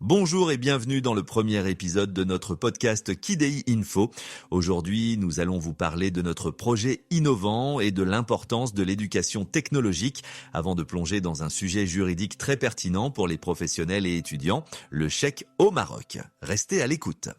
Bonjour et bienvenue dans le premier épisode de notre podcast Kidei Info. Aujourd'hui, nous allons vous parler de notre projet innovant et de l'importance de l'éducation technologique avant de plonger dans un sujet juridique très pertinent pour les professionnels et étudiants, le chèque au Maroc. Restez à l'écoute.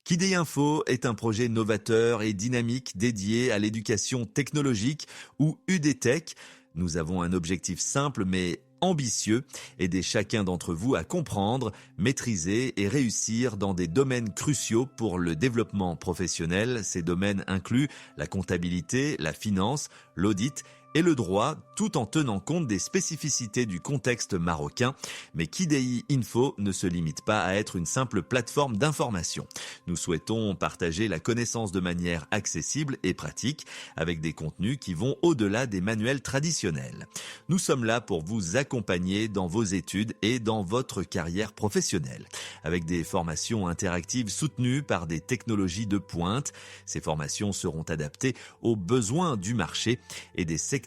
Kidei Info est un projet novateur et dynamique dédié à l'éducation technologique ou UDTech. Nous avons un objectif simple mais ambitieux, aider chacun d'entre vous à comprendre, maîtriser et réussir dans des domaines cruciaux pour le développement professionnel. Ces domaines incluent la comptabilité, la finance, l'audit et le droit, tout en tenant compte des spécificités du contexte marocain. Mais Kidei Info ne se limite pas à être une simple plateforme d'information. Nous souhaitons partager la connaissance de manière accessible et pratique, avec des contenus qui vont au-delà des manuels traditionnels. Nous sommes là pour vous accompagner dans vos études et dans votre carrière professionnelle, avec des formations interactives soutenues par des technologies de pointe. Ces formations seront adaptées aux besoins du marché et des secteurs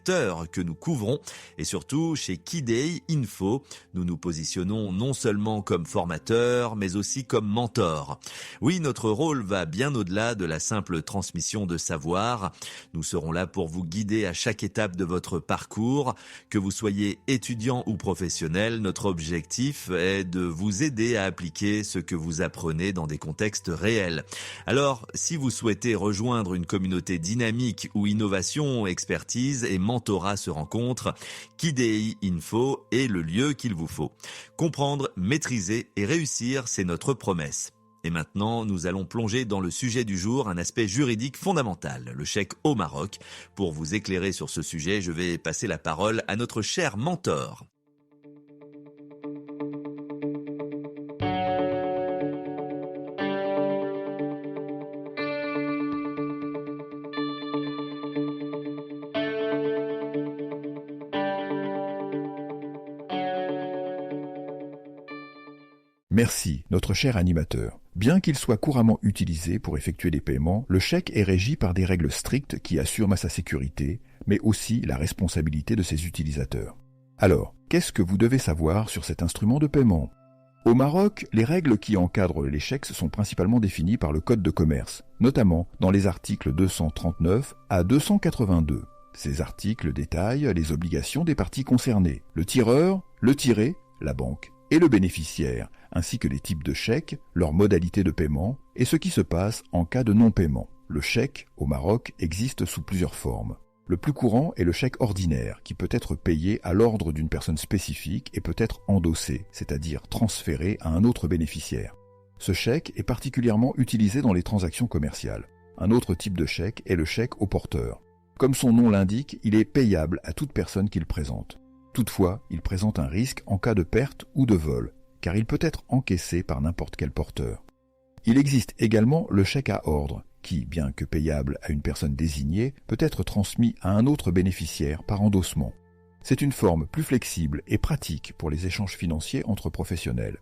que nous couvrons, et surtout chez Kidei Info, nous nous positionnons non seulement comme formateurs, mais aussi comme mentors. Oui, notre rôle va bien au-delà de la simple transmission de savoir. Nous serons là pour vous guider à chaque étape de votre parcours. Que vous soyez étudiant ou professionnel, notre objectif est de vous aider à appliquer ce que vous apprenez dans des contextes réels. Alors, si vous souhaitez rejoindre une communauté dynamique où innovation, expertise et mentorat se rencontrent, Kidei Info est le lieu qu'il vous faut. Comprendre, maîtriser et réussir, c'est notre promesse. Et maintenant, nous allons plonger dans le sujet du jour, un aspect juridique fondamental, le chèque au Maroc. Pour vous éclairer sur ce sujet, je vais passer la parole à notre cher mentor. Merci, notre cher animateur. Bien qu'il soit couramment utilisé pour effectuer des paiements, le chèque est régi par des règles strictes qui assurent sa sécurité, mais aussi la responsabilité de ses utilisateurs. Alors, qu'est-ce que vous devez savoir sur cet instrument de paiement ? Au Maroc, les règles qui encadrent les chèques sont principalement définies par le Code de commerce, notamment dans les articles 239 à 282. Ces articles détaillent les obligations des parties concernées, le tireur, le tiré, la banque et le bénéficiaire, ainsi que les types de chèques, leurs modalités de paiement et ce qui se passe en cas de non-paiement. Le chèque, au Maroc, existe sous plusieurs formes. Le plus courant est le chèque ordinaire, qui peut être payé à l'ordre d'une personne spécifique et peut être endossé, c'est-à-dire transféré à un autre bénéficiaire. Ce chèque est particulièrement utilisé dans les transactions commerciales. Un autre type de chèque est le chèque au porteur. Comme son nom l'indique, il est payable à toute personne qu'il présente. Toutefois, il présente un risque en cas de perte ou de vol, car il peut être encaissé par n'importe quel porteur. Il existe également le chèque à ordre, qui, bien que payable à une personne désignée, peut être transmis à un autre bénéficiaire par endossement. C'est une forme plus flexible et pratique pour les échanges financiers entre professionnels.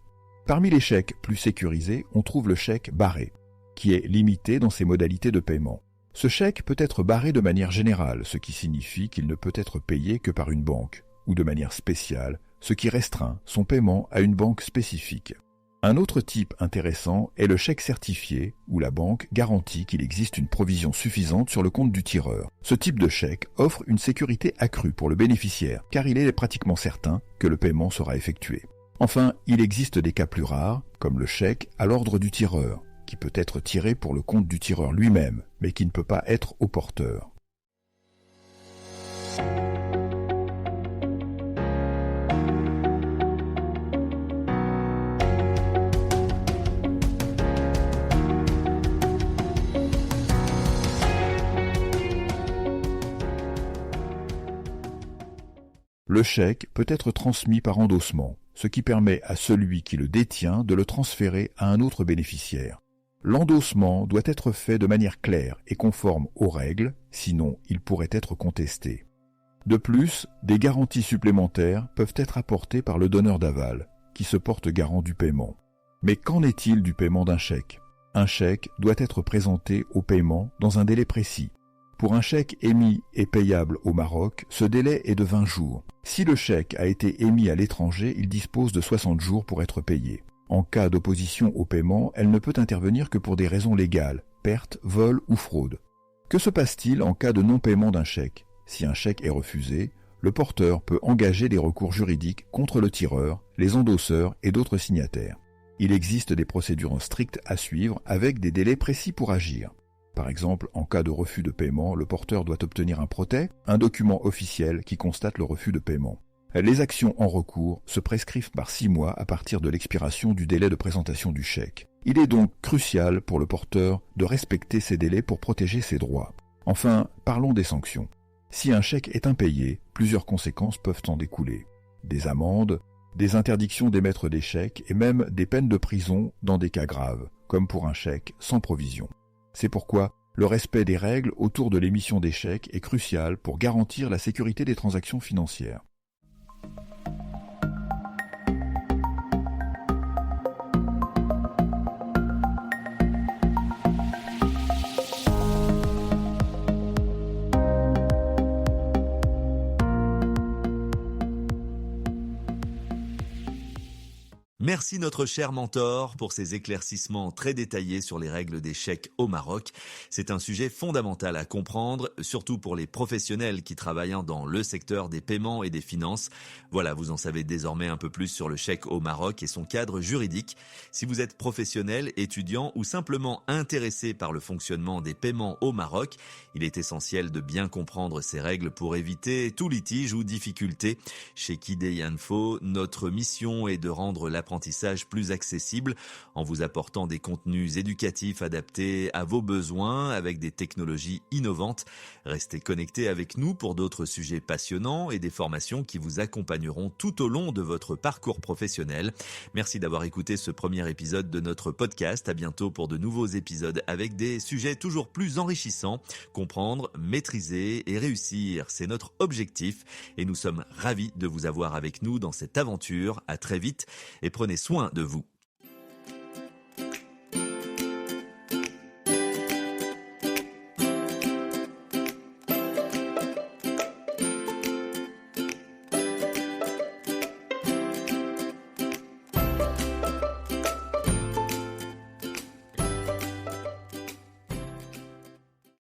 Parmi les chèques plus sécurisés, on trouve le chèque barré, qui est limité dans ses modalités de paiement. Ce chèque peut être barré de manière générale, ce qui signifie qu'il ne peut être payé que par une banque, ou de manière spéciale, ce qui restreint son paiement à une banque spécifique. Un autre type intéressant est le chèque certifié, où la banque garantit qu'il existe une provision suffisante sur le compte du tireur. Ce type de chèque offre une sécurité accrue pour le bénéficiaire, car il est pratiquement certain que le paiement sera effectué. Enfin, il existe des cas plus rares, comme le chèque à l'ordre du tireur, qui peut être tiré pour le compte du tireur lui-même, mais qui ne peut pas être au porteur. Le chèque peut être transmis par endossement, ce qui permet à celui qui le détient de le transférer à un autre bénéficiaire. L'endossement doit être fait de manière claire et conforme aux règles, sinon il pourrait être contesté. De plus, des garanties supplémentaires peuvent être apportées par le donneur d'aval, qui se porte garant du paiement. Mais qu'en est-il du paiement d'un chèque ? Un chèque doit être présenté au paiement dans un délai précis. Pour un chèque émis et payable au Maroc, ce délai est de 20 jours. Si le chèque a été émis à l'étranger, il dispose de 60 jours pour être payé. En cas d'opposition au paiement, elle ne peut intervenir que pour des raisons légales, perte, vol ou fraude. Que se passe-t-il en cas de non-paiement d'un chèque ? Si un chèque est refusé, le porteur peut engager des recours juridiques contre le tireur, les endosseurs et d'autres signataires. Il existe des procédures strictes à suivre avec des délais précis pour agir. Par exemple, en cas de refus de paiement, le porteur doit obtenir un protêt, un document officiel qui constate le refus de paiement. Les actions en recours se prescrivent par 6 mois à partir de l'expiration du délai de présentation du chèque. Il est donc crucial pour le porteur de respecter ces délais pour protéger ses droits. Enfin, parlons des sanctions. Si un chèque est impayé, plusieurs conséquences peuvent en découler. Des amendes, des interdictions d'émettre des chèques et même des peines de prison dans des cas graves, comme pour un chèque sans provision. C'est pourquoi le respect des règles autour de l'émission des chèques est crucial pour garantir la sécurité des transactions financières. Merci notre cher mentor pour ces éclaircissements très détaillés sur les règles des chèques au Maroc. C'est un sujet fondamental à comprendre, surtout pour les professionnels qui travaillent dans le secteur des paiements et des finances. Voilà, vous en savez désormais un peu plus sur le chèque au Maroc et son cadre juridique. Si vous êtes professionnel, étudiant ou simplement intéressé par le fonctionnement des paiements au Maroc, il est essentiel de bien comprendre ces règles pour éviter tout litige ou difficulté. Chez Kidei Info, notre mission est de rendre l'apprentissage plus accessible en vous apportant des contenus éducatifs adaptés à vos besoins avec des technologies innovantes. Restez connectés avec nous pour d'autres sujets passionnants et des formations qui vous accompagneront tout au long de votre parcours professionnel. Merci d'avoir écouté ce premier épisode de notre podcast. À bientôt pour de nouveaux épisodes avec des sujets toujours plus enrichissants. Comprendre, maîtriser et réussir, c'est notre objectif et nous sommes ravis de vous avoir avec nous dans cette aventure. À très vite et prenez soin de vous.